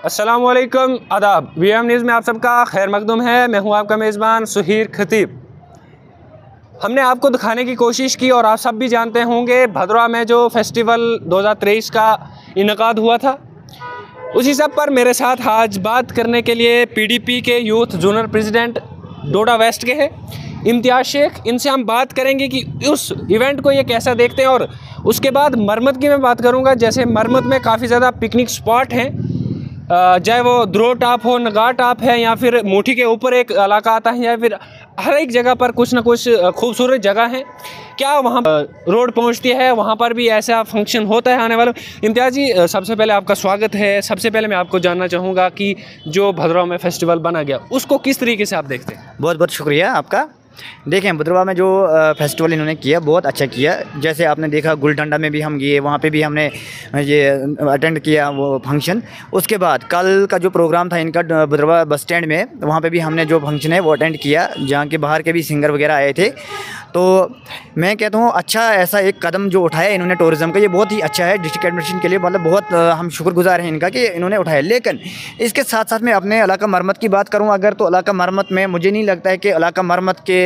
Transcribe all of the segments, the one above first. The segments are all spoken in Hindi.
अस्सलामुअलैकुम, आदाब। वीएम न्यूज़ में आप सबका खैर मकदूम है। मैं हूं आपका मेज़बान सुहीर खतीब। हमने आपको दिखाने की कोशिश की और आप सब भी जानते होंगे भदरवा में जो फेस्टिवल 2023 का इनकाद हुआ था, उसी सब पर मेरे साथ आज बात करने के लिए पीडीपी के यूथ जोनल प्रेसिडेंट डोडा वेस्ट के हैं इम्तियाज़ शेख। इनसे हम बात करेंगे कि उस इवेंट को ये कैसा देखते हैं। और उसके बाद मरमत की मैं बात करूँगा। जैसे मरमत में काफ़ी ज़्यादा पिकनिक स्पॉट हैं, चाहे वो द्रोह टॉप हो, नगार टॉप है, या फिर मुठी के ऊपर एक इलाका आता है, या फिर हर एक जगह पर कुछ ना कुछ खूबसूरत जगह हैं। क्या वहाँ रोड पहुँचती है, वहाँ पर भी ऐसा फंक्शन होता है आने वाला। इम्तियाज़ जी, सबसे पहले आपका स्वागत है। सबसे पहले मैं आपको जानना चाहूँगा कि जो भदरवा में फेस्टिवल बना गया, उसको किस तरीके से आप देखते हैं। बहुत बहुत शुक्रिया आपका। देखें, भदरवा में जो फेस्टिवल इन्होंने किया बहुत अच्छा किया। जैसे आपने देखा गुलडंडा में भी हम गए, वहाँ पे भी हमने ये अटेंड किया वो फंक्शन। उसके बाद कल का जो प्रोग्राम था इनका भदरवा बस स्टैंड में, वहाँ पे भी हमने जो फंक्शन है वो अटेंड किया, जहाँ के बाहर के भी सिंगर वगैरह आए थे। तो मैं कहता हूँ अच्छा ऐसा एक कदम जो उठाया इन्होंने टूरिज़्म का, ये बहुत ही अच्छा है डिस्ट्रिक्ट एडमिनिस्ट्रेशन के लिए। मतलब बहुत हम शुक्रगुजार हैं इनका कि इन्होंने उठाया। लेकिन इसके साथ साथ मैं अपने इलाका मरमत की बात करूँ अगर, तो इलाका मरमत में मुझे नहीं लगता है कि इलाका मरमत के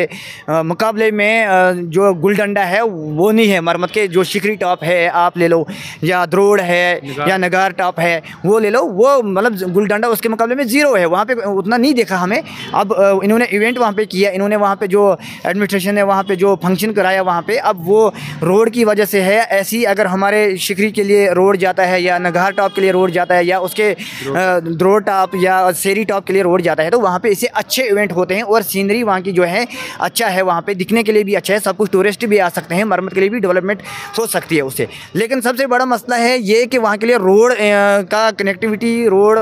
मुकाबले में जो गुलडंडा है वो नहीं है। मरमत के जो शिखरी टॉप है आप ले लो, या द्रोड़ है, या नगार टॉप है, वो ले लो, वो मतलब गुलडंडा उसके मुकाबले में ज़ीरो है। वहाँ पे उतना नहीं देखा हमें। अब इन्होंने इवेंट वहाँ पे किया, इन्होंने वहाँ पे जो एडमिनिस्ट्रेशन है वहाँ पे जो फंक्शन कराया वहाँ पे, अब वो रोड की वजह से है। ऐसी अगर हमारे शिखरी के लिए रोड जाता है, या नगार टॉप के लिए रोड जाता है, या उसके द्रोड़ टॉप या सेरी टॉप के लिए रोड जाता है, तो वहाँ पे इससे अच्छे इवेंट होते हैं और सीनरी वहाँ की जो है अच्छा है, वहाँ पे दिखने के लिए भी अच्छा है, सब कुछ टूरिस्ट भी आ सकते हैं, मरम्मत के लिए भी डेवलपमेंट हो सकती है उससे। लेकिन सबसे बड़ा मसला है ये कि वहाँ के लिए रोड का कनेक्टिविटी, रोड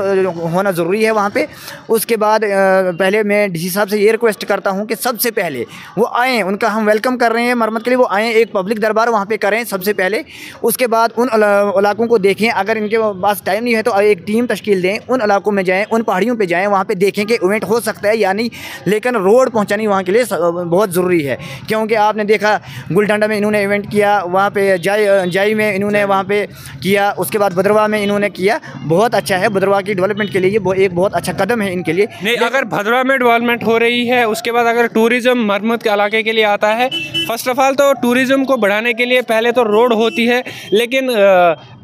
होना ज़रूरी है वहाँ पे। उसके बाद पहले मैं डीसी साहब से ये रिक्वेस्ट करता हूँ कि सबसे पहले वो आएँ, उनका हम वेलकम कर रहे हैं मरम्मत के लिए, वो आएँ, एक पब्लिक दरबार वहाँ पे करें सबसे पहले। उसके बाद उन इलाकों को देखें, अगर इनके पास टाइम नहीं है तो एक टीम तश्कील दें, उन इलाकों में जाएँ, उन पहाड़ियों पर जाएँ, वहाँ पर देखें कि इवेंट हो सकता है या नहीं। लेकिन रोड पहुँचानी वहाँ के लिए बहुत ज़रूरी है, क्योंकि आपने देखा गुलडंडा में इन्होंने इवेंट किया, वहाँ पे जाई में इन्होंने वहाँ पे किया, उसके बाद भदरवा में इन्होंने किया। बहुत अच्छा है, भदरवा की डेवलपमेंट के लिए ये एक बहुत अच्छा कदम है इनके लिए। नहीं, अगर भदरवा में डेवलपमेंट हो रही है, उसके बाद अगर टूरिज़्म मरम्मत के इलाके के लिए आता है, फर्स्ट ऑफ ऑल तो टूरिज़्म को बढ़ाने के लिए पहले तो रोड होती है, लेकिन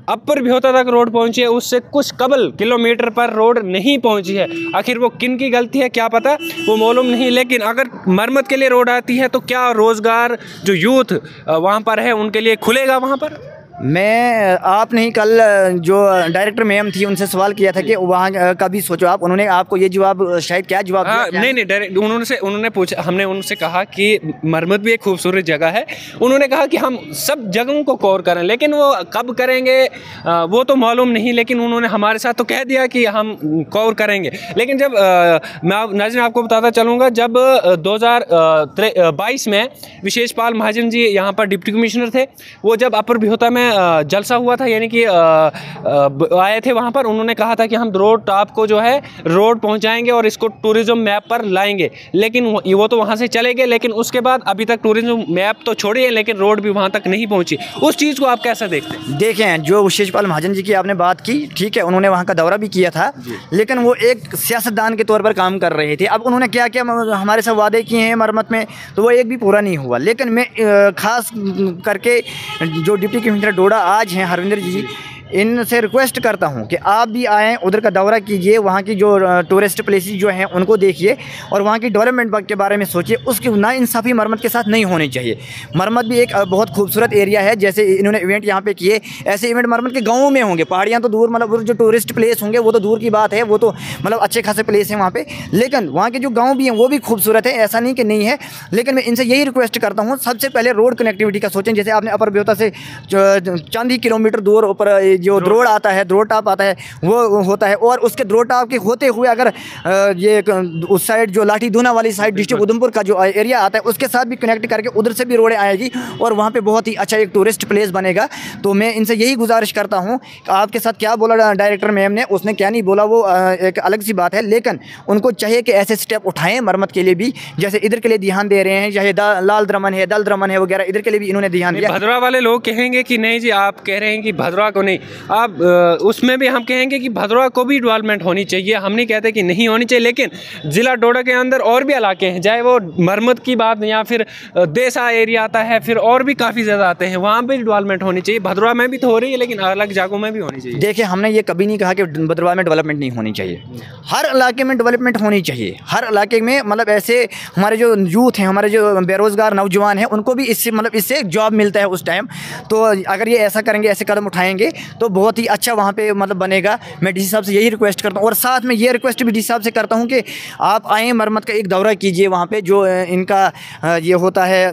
अपर भी होता तक रोड पहुंची है, उससे कुछ कबल किलोमीटर पर रोड नहीं पहुंची है। आखिर वो किन की गलती है क्या पता, वो मालूम नहीं। लेकिन अगर मरम्मत के लिए रोड आती है तो क्या रोज़गार जो यूथ वहाँ पर है उनके लिए खुलेगा वहाँ पर। मैं आप नहीं, कल जो डायरेक्टर मैम थी उनसे सवाल किया था कि वहाँ का भी सोचो आप, उन्होंने आपको ये जवाब शायद क्या जवाब दिया? नहीं डायरेक्ट उन्होंने पूछा, हमने उनसे कहा कि मरम्मत भी एक खूबसूरत जगह है। उन्होंने कहा कि हम सब जगहों को कवर करें, लेकिन वो कब करेंगे वो तो मालूम नहीं। लेकिन उन्होंने हमारे साथ तो कह दिया कि हम कवर करेंगे। लेकिन जब मैं नाज़रीन आपको बताता चलूँगा, जब 2022 में विशेष पाल महाजन जी यहाँ पर डिप्टी कमिश्नर थे, वो जब अपर बिहोता में जलसा हुआ था, यानी कि आए थे वहाँ पर, उन्होंने कहा था कि हम रोड टॉप को जो है रोड पहुँचाएंगे और इसको टूरिज़्म मैप पर लाएंगे। लेकिन वो तो वहाँ से चले गए, लेकिन उसके बाद अभी तक टूरिज़्म मैप तो छोड़िए, लेकिन रोड भी वहाँ तक नहीं पहुँची। उस चीज़ को आप कैसा देखते हैं? देखें, जो विशेष पाल महाजन जी की आपने बात की, ठीक है, उन्होंने वहाँ का दौरा भी किया था, लेकिन वो एक सियासतदान के तौर पर काम कर रहे थे। अब उन्होंने क्या क्या हमारे साथ वादे किए हैं मरम्मत में, तो वो एक भी पूरा नहीं हुआ। लेकिन मैं खास करके जो डिप्टी कमिश्नर डोडा आज हैं हरविंदर जी, इनसे रिक्वेस्ट करता हूं कि आप भी आएँ, उधर का दौरा कीजिए, वहाँ की जो टूरिस्ट प्लेसेस जो हैं उनको देखिए और वहाँ की डेवलपमेंट के बारे में सोचिए। उसकी नाइंसाफ़ी मरम्मत के साथ नहीं होनी चाहिए। मरम्मत भी एक बहुत खूबसूरत एरिया है, जैसे इन्होंने इवेंट यहाँ पे किए, ऐसे इवेंट मरम्मत के गाँवों में होंगे। पहाड़ियाँ तो दूर, मतलब जो टूरिस्ट प्लेस होंगे वो तो दूर की बात है, वो तो मतलब अच्छे खासे प्लेस हैं वहाँ पर, लेकिन वहाँ के जो गाँव भी हैं वो भी खूबसूरत है, ऐसा नहीं कि नहीं है। लेकिन मैं इनसे यही रिक्वेस्ट करता हूँ, सबसे पहले रोड कनेक्टिविटी का सोचें। जैसे आपने अपर बिहोता से चंद ही किलोमीटर दूर ऊपर जो द्रोड़ आता है, द्रोड़ टॉप आता है, वो होता है, और उसके द्रोड़ टॉप के होते हुए अगर ये उस साइड जो लाठी दूना वाली साइड डिस्ट्रिक्ट उधमपुर का जो एरिया आता है उसके साथ भी कनेक्ट करके उधर से भी रोडें आएगी और वहाँ पे बहुत ही अच्छा एक टूरिस्ट प्लेस बनेगा। तो मैं इनसे यही गुजारिश करता हूँ। आपके साथ क्या बोला डायरेक्टर मैम ने, उसने क्या नहीं बोला वो एक अलग सी बात है, लेकिन उनको चाहिए कि ऐसे स्टेप उठाएँ मरम्मत के लिए भी, जैसे इधर के लिए ध्यान दे रहे हैं, चाहे लाल दल द्रमन है वगैरह, इधर के लिए भी इन्होंने ध्यान दिया। भदरवा वाले लोग कहेंगे कि नहीं जी, आप कह रहे हैं कि भदरवा को नहीं, अब उसमें भी हम कहेंगे कि भदरवा को भी डेवलपमेंट होनी चाहिए, हम नहीं कहते कि नहीं होनी चाहिए, लेकिन ज़िला डोडा के अंदर और भी इलाके हैं, चाहे वो मरमत की बात या फिर देसा एरिया आता है, फिर और भी काफ़ी ज़्यादा आते हैं, वहाँ पर डेवलपमेंट होनी चाहिए। भदरवा में भी तो हो रही है, लेकिन अलग जगहों में भी होनी चाहिए। देखिए, हमने ये कभी नहीं कहा कि भदरवा में डेवलपमेंट नहीं होनी चाहिए, हर इलाके में डेवलपमेंट होनी चाहिए। हर इलाके में मतलब ऐसे हमारे जो यूथ हैं, हमारे जो बेरोज़गार नौजवान हैं, उनको भी इससे मतलब इससे जॉब मिलता है उस टाइम। तो अगर ये ऐसा करेंगे, ऐसे कदम उठाएंगे तो बहुत ही अच्छा वहाँ पे मतलब बनेगा। मैं डीसी साहब से यही रिक्वेस्ट करता हूँ, और साथ में ये रिक्वेस्ट भी डीसी साहब से करता हूँ कि आप आएँ, मरम्मत का एक दौरा कीजिए वहाँ पे, जो इनका ये होता है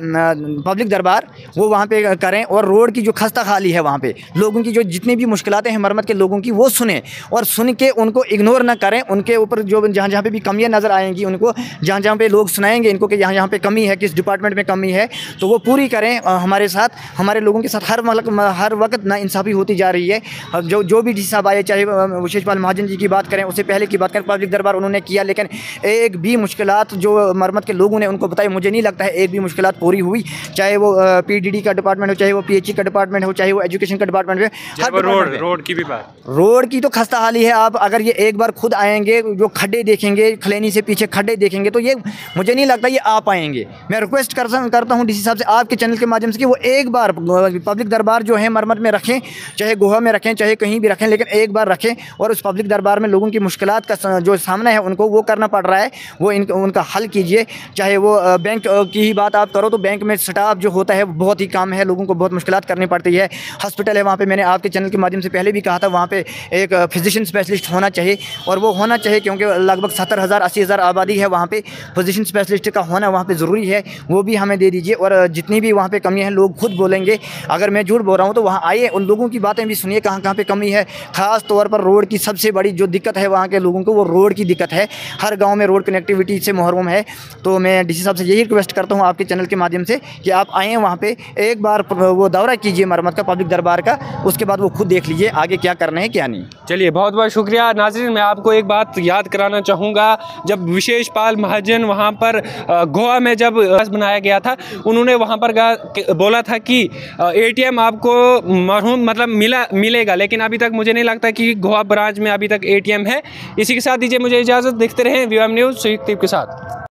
पब्लिक दरबार, वो वहाँ पे करें। और रोड की जो खस्ता खाली है वहाँ पे, लोगों की जो जितनी भी मुश्किलातें हैं मरम्मत के लोगों की, वो सुने और सुन के उनको इग्नोर ना करें। उनके ऊपर जो जहाँ पे भी कमियाँ नज़र आएंगी, उनको जहाँ पे लोग सुनाएंगे इनको कि यहाँ पे कमी है, किस डिपार्टमेंट में कमी है, तो वो पूरी करें। हमारे साथ, हमारे लोगों के साथ हर वक्त नाइंसाफ़ी होती जा रही है। जो भी डीसी साहब आए, चाहे विशेष पाल महाजन जी की बात करें, उससे पहले की बात करें, पब्लिक दरबार उन्होंने किया, लेकिन एक भी मुश्किलात जो मरम्मत के लोगों ने उनको बताई, मुझे नहीं लगता है एक भी मुश्किलात पूरी हुई। चाहे वो PDD का डिपार्टमेंट हो, चाहे वो PHE का डिपार्टमेंट हो, चाहे वो एजुकेशन का डिपार्टमेंट हो, हर रोड की भी बात, रोड की तो खस्ता हाली है। आप अगर ये एक बार खुद आएंगे, जो खड्डे देखेंगे, खलेनी से पीछे खड्डे देखेंगे, तो ये मुझे नहीं लगता ये आ पाएंगे। मैं रिक्वेस्ट करता हूँ डीसी साहब से, आपके चैनल के माध्यम से, कि वो एक बार पब्लिक दरबार जो है मरम्मत में रखें, चाहे गोवा में रखें, चाहे कहीं भी रखें, लेकिन एक बार रखें। और उस पब्लिक दरबार में लोगों की मुश्किलात का जो सामना है उनको वो करना पड़ रहा है, वो उनका हल कीजिए। चाहे वो बैंक की ही बात आप करो, तो बैंक में स्टाफ जो होता है बहुत ही कम है, लोगों को बहुत मुश्किलात करनी पड़ती है। हॉस्पिटल है वहाँ पे, मैंने आपके चैनल के माध्यम से पहले भी कहा था, वहाँ पे एक फिजिशियन स्पेशलिस्ट होना चाहिए, और वो होना चाहिए क्योंकि लगभग 70,000 80,000 आबादी है वहाँ पे। फिजिशियन स्पेशलिस्ट का होना वहाँ पे ज़रूरी है, वो भी हमें दे दीजिए। और जितनी भी वहाँ पे कमियाँ हैं लोग खुद बोलेंगे, अगर मैं झूठ बोल रहा हूँ तो वहाँ आइए, उन लोगों की बातें भी सुनिए, कहाँ पे कमी है। ख़ास तौर पर रोड की सबसे बड़ी जो दिक्कत है वहाँ के लोगों को, वो रोड की दिक्कत है। हर गाँव में रोड कनेक्टिविटी से महरूम है। तो मैं डीसी साहब से यही रिक्वेस्ट करता हूँ आपके चैनल के माध्यम से कि आप आएँ वहाँ पे, एक बार वो दौरा कीजिए मरम्मत का, पब्लिक दरबार का, उसके बाद वो खुद देख लीजिए आगे क्या करना है क्या नहीं। चलिए, बहुत बहुत शुक्रिया। नाज़रीन, मैं आपको एक बात याद कराना चाहूँगा, जब विशेष पाल महाजन वहाँ पर गोवा में जब बनाया गया था, उन्होंने वहाँ पर बोला था कि ATM आपको मरहूम मतलब मिलेगा, लेकिन अभी तक मुझे नहीं लगता कि गोवा ब्रांच में अभी तक ATM है। इसी के साथ दीजिए मुझे इजाज़त, देखते रहें VM न्यूज़ सुहीर खतीब के साथ।